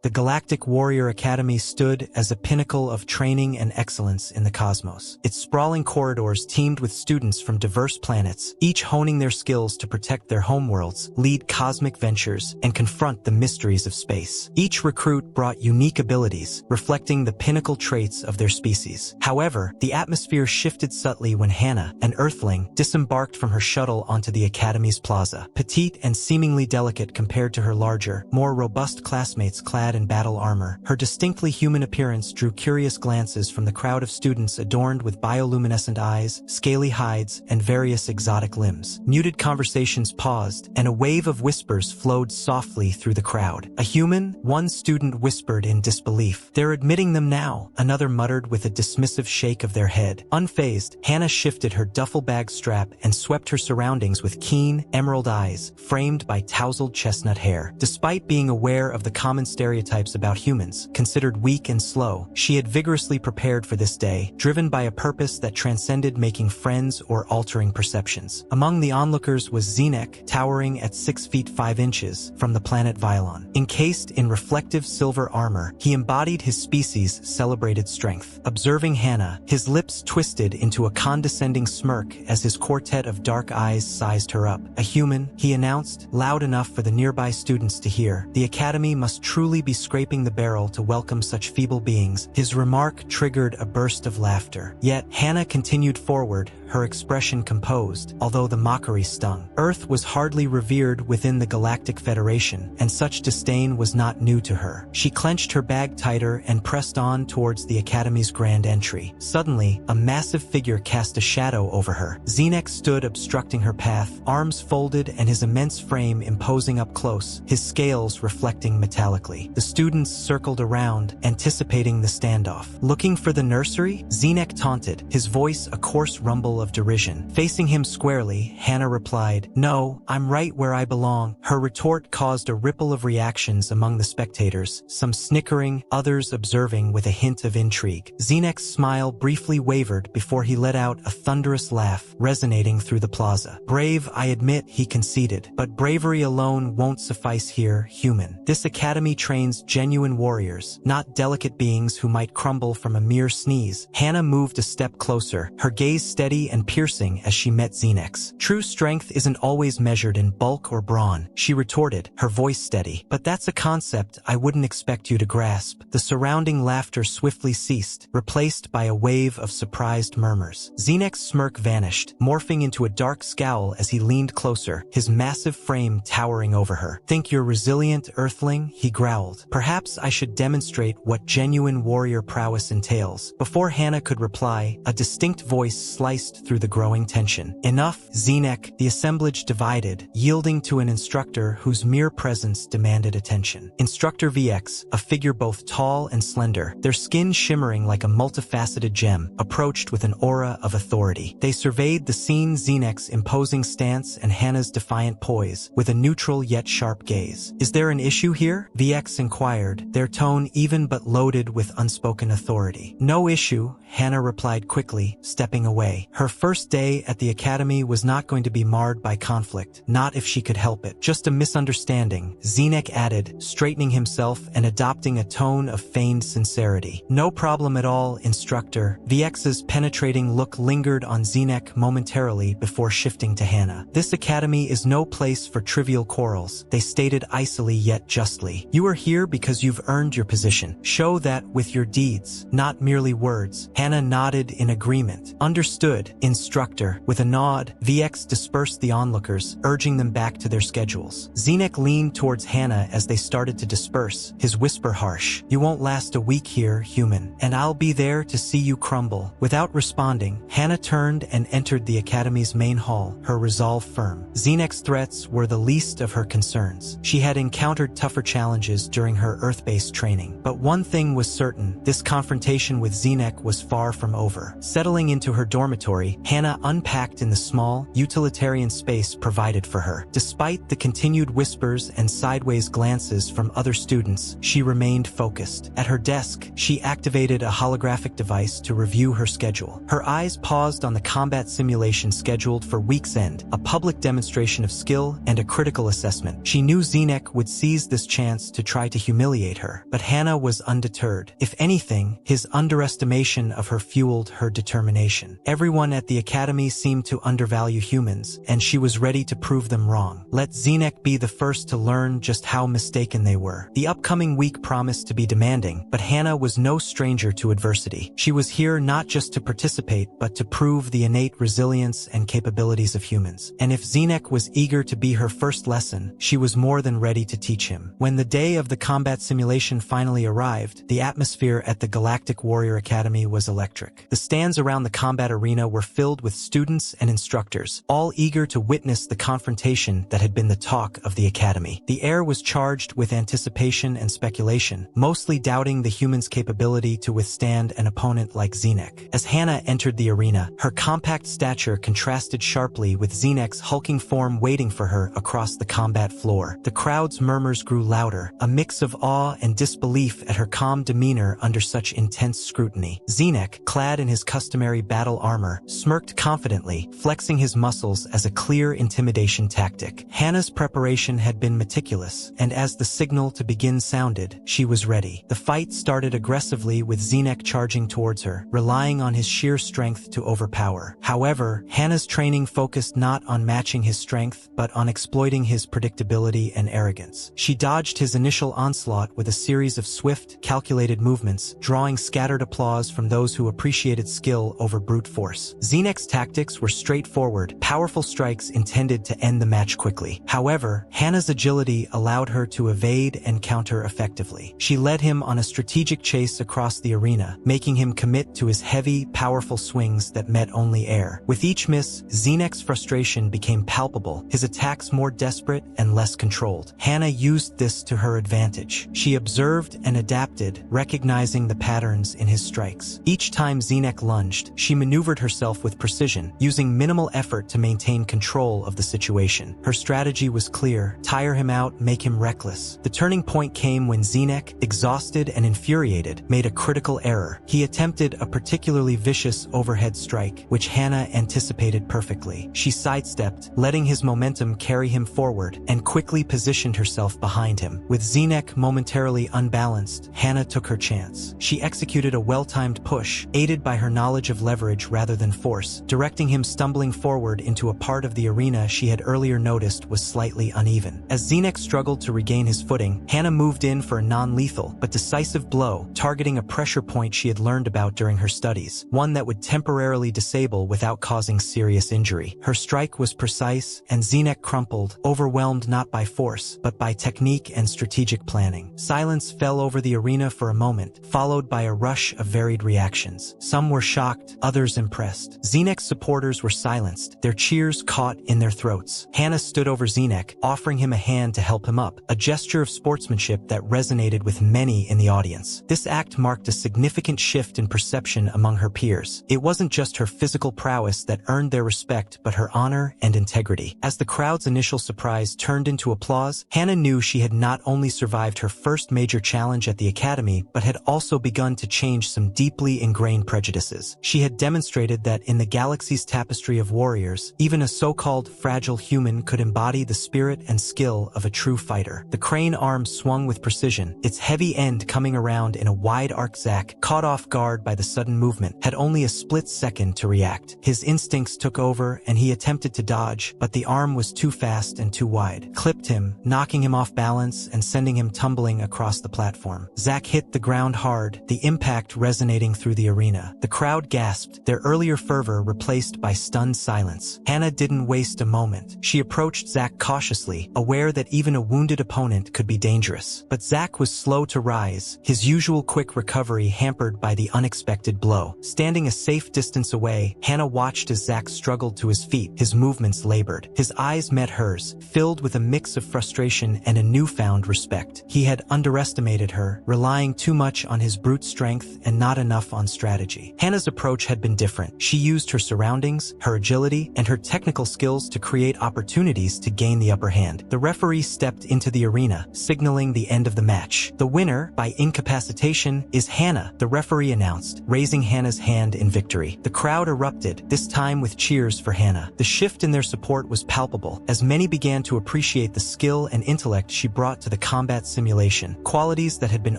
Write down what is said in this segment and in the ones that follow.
The Galactic Warrior Academy stood as a pinnacle of training and excellence in the cosmos. Its sprawling corridors teemed with students from diverse planets, each honing their skills to protect their homeworlds, lead cosmic ventures, and confront the mysteries of space. Each recruit brought unique abilities, reflecting the pinnacle traits of their species. However, the atmosphere shifted subtly when Hannah, an Earthling, disembarked from her shuttle onto the Academy's plaza. Petite and seemingly delicate compared to her larger, more robust classmates clad in battle armor, her distinctly human appearance drew curious glances from the crowd of students adorned with bioluminescent eyes, scaly hides, and various exotic limbs. Muted conversations paused, and a wave of whispers flowed softly through the crowd. "A human?" one student whispered in disbelief. "They're admitting them now," another muttered with a dismissive shake of their head. Unfazed, Hannah shifted her duffel bag strap and swept her surroundings with keen, emerald eyes, framed by tousled chestnut hair. Despite being aware of the common stereotypes about humans, considered weak and slow, she had vigorously prepared for this day, driven by a purpose that transcended making friends or altering perceptions. Among the onlookers was Zenek, towering at 6 feet 5 inches, from the planet Vylon. Encased in reflective silver armor, he embodied his species' celebrated strength. Observing Hannah, his lips twisted into a condescending smirk as his quartet of dark eyes sized her up. "A human," he announced, loud enough for the nearby students to hear. "The Academy must truly be scraping the barrel to welcome such feeble beings." His remark triggered a burst of laughter. Yet Hannah continued forward, her expression composed, although the mockery stung. Earth was hardly revered within the Galactic Federation, and such disdain was not new to her. She clenched her bag tighter and pressed on towards the Academy's grand entry. Suddenly, a massive figure cast a shadow over her. Zenek stood obstructing her path, arms folded and his immense frame imposing up close, his scales reflecting metallically. The students circled around, anticipating the standoff. "Looking for the nursery?" Zenek taunted, his voice a coarse rumble of derision. Facing him squarely, Hannah replied, "No, I'm right where I belong." Her retort caused a ripple of reactions among the spectators, some snickering, others observing with a hint of intrigue. Zenek's smile briefly wavered before he let out a thunderous laugh, resonating through the plaza. "Brave, I admit," he conceded, "but bravery alone won't suffice here, human. This academy trains genuine warriors, not delicate beings who might crumble from a mere sneeze." Hannah moved a step closer, her gaze steady and piercing as she met Zenek's. "True strength isn't always measured in bulk or brawn," she retorted, her voice steady. "But that's a concept I wouldn't expect you to grasp." The surrounding laughter swiftly ceased, replaced by a wave of surprised murmurs. Zenek's smirk vanished, morphing into a dark scowl as he leaned closer, his massive frame towering over her. "Think you're resilient, Earthling?" he growled. "Perhaps I should demonstrate what genuine warrior prowess entails." Before Hannah could reply, a distinct voice sliced through the growing tension. "Enough, Zenek." The assemblage divided, yielding to an instructor whose mere presence demanded attention. Instructor VX, a figure both tall and slender, their skin shimmering like a multifaceted gem, approached with an aura of authority. They surveyed the scene, Zenek's imposing stance and Hannah's defiant poise, with a neutral yet sharp gaze. "Is there an issue here?" VX inquired, their tone even but loaded with unspoken authority. "No issue," Hannah replied quickly, stepping away. Her first day at the academy was not going to be marred by conflict, not if she could help it. "Just a misunderstanding," Zenek added, straightening himself and adopting a tone of feigned sincerity. "No problem at all, instructor." VX's penetrating look lingered on Zenek momentarily before shifting to Hannah. "This academy is no place for trivial quarrels," they stated icily yet justly. "You are here because you've earned your position. Show that with your deeds, not merely words." Hannah nodded in agreement. "Understood, instructor." With a nod, VX dispersed the onlookers, urging them back to their schedules. Zenek leaned towards Hannah as they started to disperse, his whisper harsh. "You won't last a week here, human, and I'll be there to see you crumble." Without responding, Hannah turned and entered the academy's main hall, her resolve firm. Zenek's threats were the least of her concerns. She had encountered tougher challenges during her Earth-based training. But one thing was certain, this confrontation with Zenek was far from over. Settling into her dormitory, Hannah unpacked in the small, utilitarian space provided for her. Despite the continued whispers and sideways glances from other students, she remained focused. At her desk, she activated a holographic device to review her schedule. Her eyes paused on the combat simulation scheduled for week's end, a public demonstration of skill and a critical assessment. She knew Zenek would seize this chance to try tried to humiliate her, but Hannah was undeterred. If anything, his underestimation of her fueled her determination. Everyone at the academy seemed to undervalue humans, and she was ready to prove them wrong. Let Zenek be the first to learn just how mistaken they were. The upcoming week promised to be demanding, but Hannah was no stranger to adversity. She was here not just to participate, but to prove the innate resilience and capabilities of humans. And if Zenek was eager to be her first lesson, she was more than ready to teach him. When the day of the combat simulation finally arrived, the atmosphere at the Galactic Warrior Academy was electric. The stands around the combat arena were filled with students and instructors, all eager to witness the confrontation that had been the talk of the academy. The air was charged with anticipation and speculation, mostly doubting the human's capability to withstand an opponent like Zenek. As Hannah entered the arena, her compact stature contrasted sharply with Zenek's hulking form waiting for her across the combat floor. The crowd's murmurs grew louder, a mix of awe and disbelief at her calm demeanor under such intense scrutiny. Zenek, clad in his customary battle armor, smirked confidently, flexing his muscles as a clear intimidation tactic. Hannah's preparation had been meticulous, and as the signal to begin sounded, she was ready. The fight started aggressively with Zenek charging towards her, relying on his sheer strength to overpower. However, Hannah's training focused not on matching his strength, but on exploiting his predictability and arrogance. She dodged his initial onslaught with a series of swift, calculated movements, drawing scattered applause from those who appreciated skill over brute force. Zenek's tactics were straightforward, powerful strikes intended to end the match quickly. However, Hannah's agility allowed her to evade and counter effectively. She led him on a strategic chase across the arena, making him commit to his heavy, powerful swings that met only air. With each miss, Zenek's frustration became palpable, his attacks more desperate and less controlled. Hannah used this to her advantage. She observed and adapted, recognizing the patterns in his strikes. Each time Zenek lunged, she maneuvered herself with precision, using minimal effort to maintain control of the situation. Her strategy was clear: tire him out, make him reckless. The turning point came when Zenek, exhausted and infuriated, made a critical error. He attempted a particularly vicious overhead strike, which Hannah anticipated perfectly. She sidestepped, letting his momentum carry him forward, and quickly positioned herself behind him. With Zenek momentarily unbalanced, Hannah took her chance. She executed a well-timed push, aided by her knowledge of leverage rather than force, directing him stumbling forward into a part of the arena she had earlier noticed was slightly uneven. As Zenek struggled to regain his footing, Hannah moved in for a non-lethal but decisive blow, targeting a pressure point she had learned about during her studies, one that would temporarily disable without causing serious injury. Her strike was precise, and Zenek crumpled, overwhelmed not by force, but by technique and strategic planning. Silence fell over the arena for a moment, followed by a rush of varied reactions. Some were shocked, others impressed. Zenek's supporters were silenced, their cheers caught in their throats. Hannah stood over Zenek, offering him a hand to help him up, a gesture of sportsmanship that resonated with many in the audience. This act marked a significant shift in perception among her peers. It wasn't just her physical prowess that earned their respect, but her honor and integrity. As the crowd's initial surprise turned into applause, Hannah knew she had not only survived her first major challenge at the academy, but had also begun to change some deeply ingrained prejudices. She had demonstrated that in the galaxy's tapestry of warriors, even a so-called fragile human could embody the spirit and skill of a true fighter. The crane arm swung with precision, its heavy end coming around in a wide arc. Zack, caught off guard by the sudden movement, had only a split second to react. His instincts took over and he attempted to dodge, but the arm was too fast and too wide. Clipped him, knocking him off balance and sending him tumbling across the platform. Zack hit the ground hard, the impact resonating through the arena. The crowd gasped, their earlier fervor replaced by stunned silence. Hannah didn't waste a moment. She approached Zack cautiously, aware that even a wounded opponent could be dangerous. But Zack was slow to rise, his usual quick recovery hampered by the unexpected blow. Standing a safe distance away, Hannah watched as Zack struggled to his feet, his movements labored. His eyes met hers, filled with a mix of frustration and a newfound respect. He had underestimated her, relying too much on his brute strength and not enough on strategy. Hannah's approach had been different. She used her surroundings, her agility, and her technical skills to create opportunities to gain the upper hand. The referee stepped into the arena, signaling the end of the match. The winner, by incapacitation, is Hannah, the referee announced, raising Hannah's hand in victory. The crowd erupted, this time with cheers for Hannah. The shift in their support was palpable, as many began to appreciate the skill and intellect she brought to the combat combat simulation, qualities that had been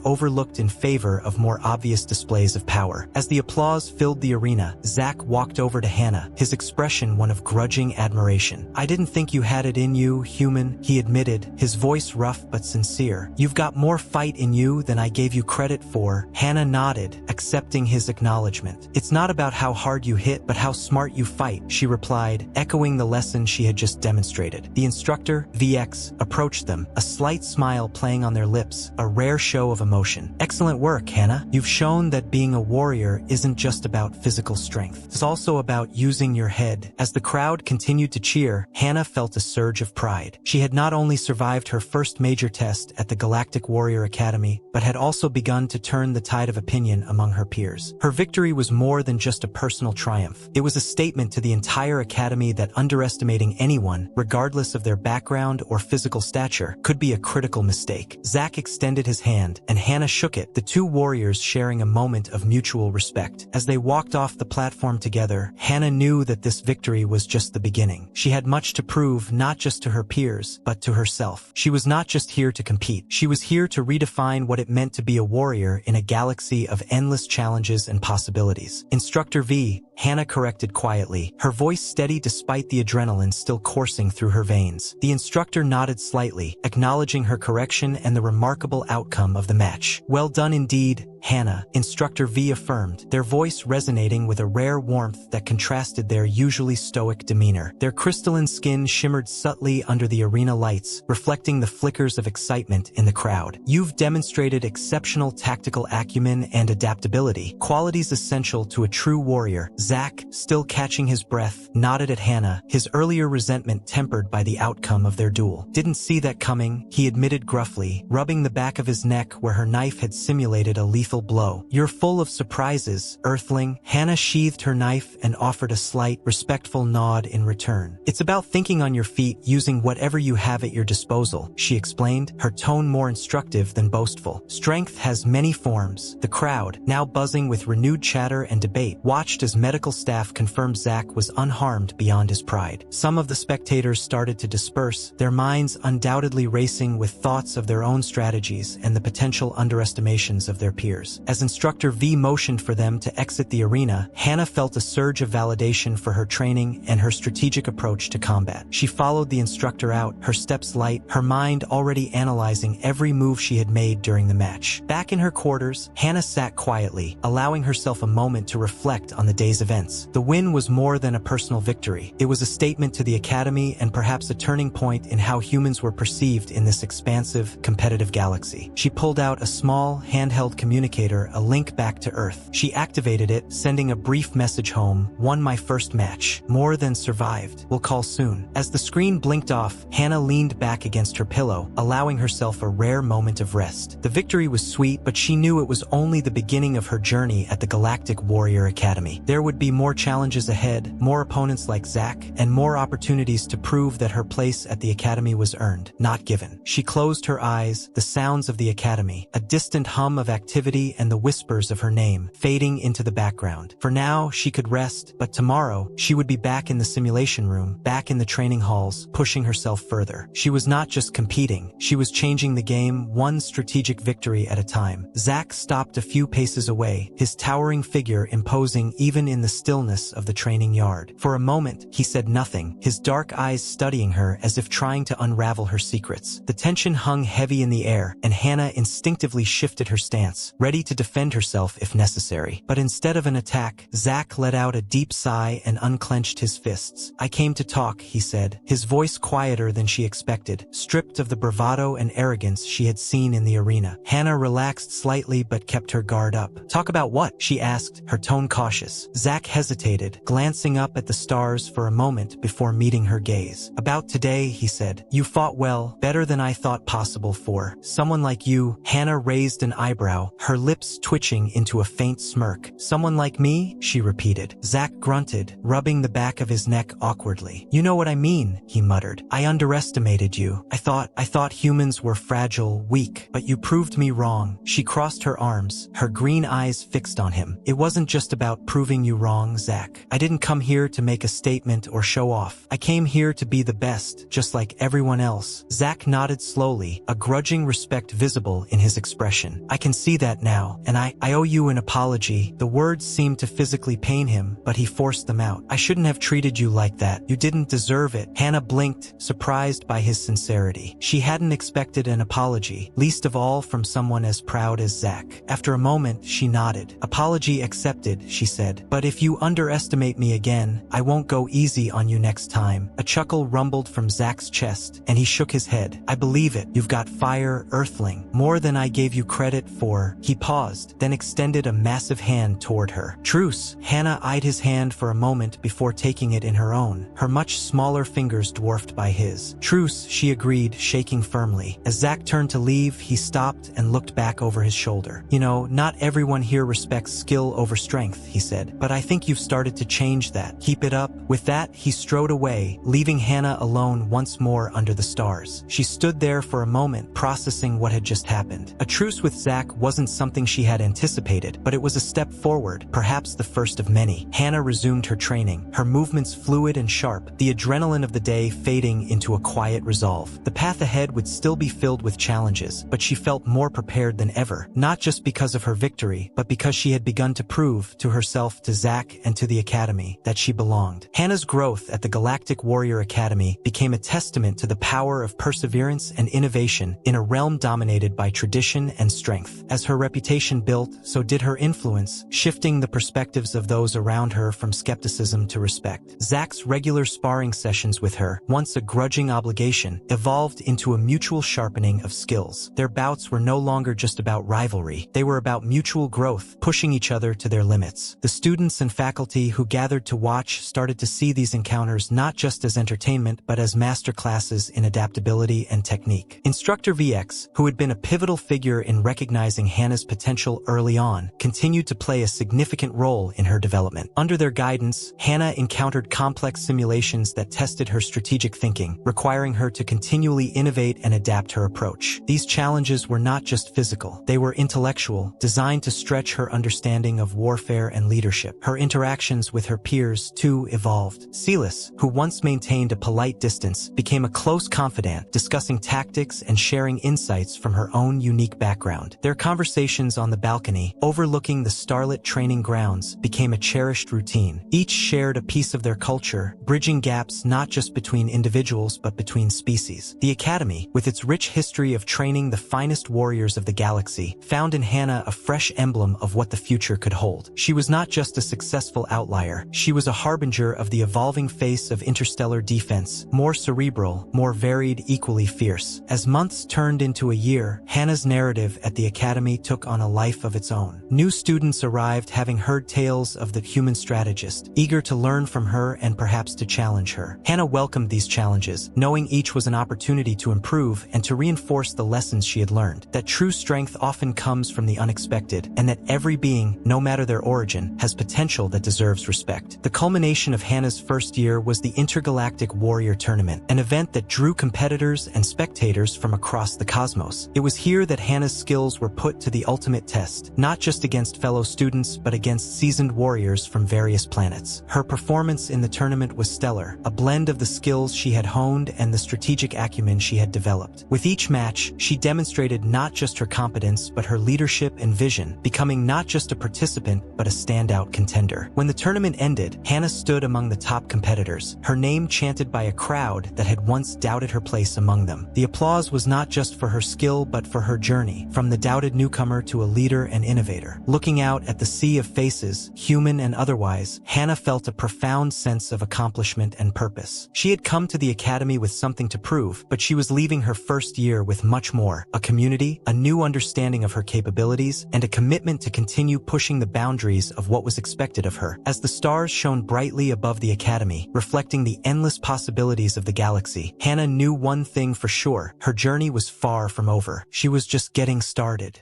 overlooked in favor of more obvious displays of power. As the applause filled the arena, Zack walked over to Hannah, his expression one of grudging admiration. "I didn't think you had it in you, human," he admitted, his voice rough but sincere. "You've got more fight in you than I gave you credit for." Hannah nodded, accepting his acknowledgement. "It's not about how hard you hit, but how smart you fight," she replied, echoing the lesson she had just demonstrated. The instructor, VX, approached them, a slight smile playing on their lips, a rare show of emotion. "Excellent work, Hannah. You've shown that being a warrior isn't just about physical strength. It's also about using your head." As the crowd continued to cheer, Hannah felt a surge of pride. She had not only survived her first major test at the Galactic Warrior Academy, but had also begun to turn the tide of opinion among her peers. Her victory was more than just a personal triumph. It was a statement to the entire academy that underestimating anyone, regardless of their background or physical stature, could be a critical mistake. Zack extended his hand, and Hannah shook it, the two warriors sharing a moment of mutual respect. As they walked off the platform together, Hannah knew that this victory was just the beginning. She had much to prove, not just to her peers, but to herself. She was not just here to compete. She was here to redefine what it meant to be a warrior in a galaxy of endless challenges and possibilities. "Instructor V," Hannah corrected quietly, her voice steady despite the adrenaline still coursing through her veins. The instructor nodded slightly, acknowledging her correction and the remarkable outcome of the match. "Well done indeed, Hannah," Instructor V affirmed, their voice resonating with a rare warmth that contrasted their usually stoic demeanor. Their crystalline skin shimmered subtly under the arena lights, reflecting the flickers of excitement in the crowd. "You've demonstrated exceptional tactical acumen and adaptability, qualities essential to a true warrior." Zack, still catching his breath, nodded at Hannah, his earlier resentment tempered by the outcome of their duel. "Didn't see that coming," he admitted gruffly, rubbing the back of his neck where her knife had simulated a lethal blow. "You're full of surprises, Earthling." Hannah sheathed her knife and offered a slight, respectful nod in return. "It's about thinking on your feet, using whatever you have at your disposal," she explained, her tone more instructive than boastful. "Strength has many forms." The crowd, now buzzing with renewed chatter and debate, watched as medical staff confirmed Zack was unharmed beyond his pride. Some of the spectators started to disperse, their minds undoubtedly racing with thoughts of their own strategies and the potential underestimations of their peers. As Instructor V motioned for them to exit the arena, Hannah felt a surge of validation for her training and her strategic approach to combat. She followed the instructor out, her steps light, her mind already analyzing every move she had made during the match. Back in her quarters, Hannah sat quietly, allowing herself a moment to reflect on the day's events. The win was more than a personal victory. It was a statement to the academy and perhaps a turning point in how humans were perceived in this expansive, competitive galaxy. She pulled out a small, handheld communicator, a link back to Earth. She activated it, sending a brief message home: "Won my first match. More than survived. We'll call soon." As the screen blinked off, Hannah leaned back against her pillow, allowing herself a rare moment of rest. The victory was sweet, but she knew it was only the beginning of her journey at the Galactic Warrior Academy. There would be more challenges ahead, more opponents like Zack, and more opportunities to prove that her place at the academy was earned, not given. She closed her eyes, the sounds of the academy, a distant hum of activity and the whispers of her name, fading into the background. For now, she could rest, but tomorrow, she would be back in the simulation room, back in the training halls, pushing herself further. She was not just competing, she was changing the game, one strategic victory at a time. Zack stopped a few paces away, his towering figure imposing even in the stillness of the training yard. For a moment, he said nothing, his dark eyes studying her as if trying to unravel her secrets. The tension hung heavy in the air, and Hannah instinctively shifted her stance, ready to defend herself if necessary. But instead of an attack, Zack let out a deep sigh and unclenched his fists. "I came to talk," he said, his voice quieter than she expected, stripped of the bravado and arrogance she had seen in the arena. Hannah relaxed slightly but kept her guard up. "Talk about what?" she asked, her tone cautious. Zack hesitated, glancing up at the stars for a moment before meeting her gaze. "About today," he said. "You fought well, better than I thought possible for someone like you." Hannah raised an eyebrow, her lips twitching into a faint smirk. "Someone like me?" she repeated. Zack grunted, rubbing the back of his neck awkwardly. "You know what I mean," he muttered. "I underestimated you. I thought humans were fragile, weak, but you proved me wrong." She crossed her arms, her green eyes fixed on him. "It wasn't just about proving you wrong, Zach. I didn't come here to make a statement or show off. I came here to be the best, just like everyone else." Zach nodded slowly, a grudging respect visible in his expression. "I can see that now, and I owe you an apology." The words seemed to physically pain him, but he forced them out. "I shouldn't have treated you like that. You didn't deserve it." Hannah blinked, surprised by his sincerity. She hadn't expected an apology, least of all from someone as proud as Zach. After a moment, she nodded. "Apology accepted," she said. "But if you underestimate me again, I won't go easy on you next time." A chuckle rumbled from Zach's chest, and he shook his head. "I believe it. You've got fire, Earthling. More than I gave you credit for." He paused, then extended a massive hand toward her. "Truce." Hannah eyed his hand for a moment before taking it in her own, her much smaller fingers dwarfed by his. "Truce," she agreed, shaking firmly. As Zach turned to leave, he stopped and looked back over his shoulder. "You know, not everyone here respects skill over strength," he said, "but I think you've started to change that. Keep it up." With that, he strode away, leaving Hannah alone once more under the stars. She stood there for a moment, processing what had just happened. A truce with Zach wasn't something she had anticipated, but it was a step forward, perhaps the first of many. Hannah resumed her training, her movements fluid and sharp, the adrenaline of the day fading into a quiet resolve. The path ahead would still be filled with challenges, but she felt more prepared than ever, not just because of her victory, but because she had begun to prove to herself, to Zach, and to the Academy that she belonged. Hannah's growth at the Galactic Warrior Academy became a testament to the power of perseverance and innovation in a realm dominated by tradition and strength. As her reputation built, so did her influence, shifting the perspectives of those around her from skepticism to respect. Zach's regular sparring sessions with her, once a grudging obligation, evolved into a mutual sharpening of skills. Their bouts were no longer just about rivalry. They were about mutual growth, pushing each other to their limits. The students and faculty who gathered to watch started to see these encounters not just as entertainment, but as masterclasses in adaptability and technique. Instructor VX, who had been a pivotal figure in recognizing Hannah's potential early on, continued to play a significant role in her development. Under their guidance, Hannah encountered complex simulations that tested her strategic thinking, requiring her to continually innovate and adapt her approach. These challenges were not just physical. They were intellectual, designed to stretch her understanding of warfare and leadership. Her interactions with her peers, too, evolved. Silas, who once maintained a polite distance, became a close confidant, discussing tactics and sharing insights from her own unique background. Their conversations on the balcony, overlooking the starlit training grounds, became a cherished routine. Each shared a piece of their culture, bridging gaps not just between individuals but between species. The Academy, with its rich history of training the finest warriors of the galaxy, found in Hannah a fresh emblem of what the future could hold. She was not just a successful outlier, she was a harbinger of the evolving face of interstellar defense, more cerebral, more varied, equally fierce. As months turned into a year, Hannah's narrative at the Academy took on a life of its own. New students arrived having heard tales of the human strategist, eager to learn from her and perhaps to challenge her. Hannah welcomed these challenges, knowing each was an opportunity to improve and to reinforce the lessons she had learned, that true strength often comes from the unexpected, and that every being, no matter their origin, has potential that deserves respect. The culmination of Hannah's first year was the Intergalactic Warrior Tournament, an event that drew competitors and spectators from across the cosmos. It was here that Hannah's skills were put to the ultimate test, not just against fellow students but against seasoned warriors from various planets. Her performance in the tournament was stellar, a blend of the skills she had honed and the strategic acumen she had developed. With each match, she demonstrated not just her competence but her leadership and vision, becoming not just a participant but a standout contender. When the tournament ended, Hannah stood among the top competitors, her name chanted by a crowd that had once doubted her place among them. The applause was not just for her skill but for her journey, from the doubted newcomer to a leader and innovator. Looking out at the sea of faces, human and otherwise, Hannah felt a profound sense of accomplishment and purpose. She had come to the Academy with something to prove, but she was leaving her first year with much more: a community, a new understanding of her capabilities, and a commitment to continue pushing the boundaries of what was expected of her. As the stars shone brightly above the Academy, reflecting the endless possibilities of the galaxy, Hannah knew one thing for sure: her journey was far from over. She was just getting started.